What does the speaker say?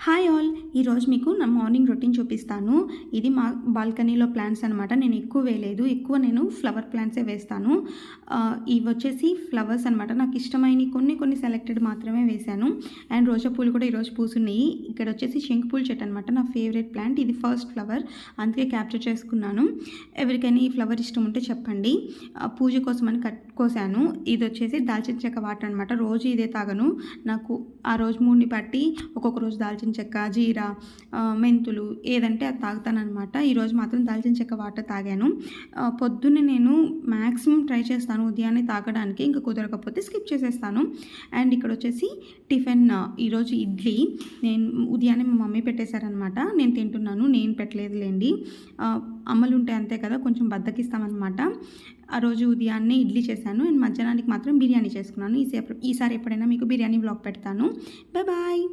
Hi all! ఈరోజు మీకు నా మార్నింగ్ రొటీన్ చూపిస్తాను. ఇది మా బాల్కనీలో ప్లాంట్స్ అనమాట. నేను ఎక్కువ వేయలేదు. నేను ఫ్లవర్ ప్లాంట్సే వేస్తాను. ఇవొచ్చేసి ఫ్లవర్స్ అనమాట. నాకు ఇష్టమైనవి కొన్ని సెలెక్టెడ్ మాత్రమే వేశాను. అండ్ రోజా పూలు కూడా ఈరోజు పూసున్నాయి. ఇక్కడ వచ్చేసి శంకు పూల చెట్టు అనమాట. నా ఫేవరెట్ ప్లాంట్. ఇది ఫస్ట్ ఫ్లవర్. అందుకే క్యాప్చర్ చేసుకున్నాను. ఎవరికైనా ఈ ఫ్లవర్ ఇష్టం ఉంటే చెప్పండి. పూజ కోసమని కోసాను. ఇది వచ్చేసి దాల్చిన చెక్క వాటర్ అనమాట. రోజు ఇదే తాగను. నాకు ఆ రోజు మూడ్ని బట్టి ఒక్కొక్క రోజు దాల్చిన చెక్క, జీరా, మెంతులు ఏదంటే అది తాగుతానమాట. ఈరోజు మాత్రం దాల్చిన చెక్క వాటర్ తాగాను. పొద్దున్నే నేను మ్యాక్సిమం ట్రై చేస్తాను ఉదయాన్నే తాగడానికి. ఇంకా కుదరకపోతే స్కిప్ చేసేస్తాను. అండ్ ఇక్కడ వచ్చేసి టిఫిన్ ఈరోజు ఇడ్లీ. నేను ఉదయాన్నే మా మమ్మీ పెట్టేశారనమాట. నేను తింటున్నాను. నేను పెట్టలేదులేండి. అమ్మలు ఉంటే అంతే కదా, కొంచెం బద్దకిస్తామన్నమాట. ఆ రోజు ఉదయాన్నే ఇడ్లీ చేశాను. అండ్ మధ్యాహ్నానికి మాత్రం బిర్యానీ చేసుకున్నాను. ఈసారి ఎప్పుడైనా మీకు బిర్యానీ వ్లాగ్ పెడతాను. బాయ్.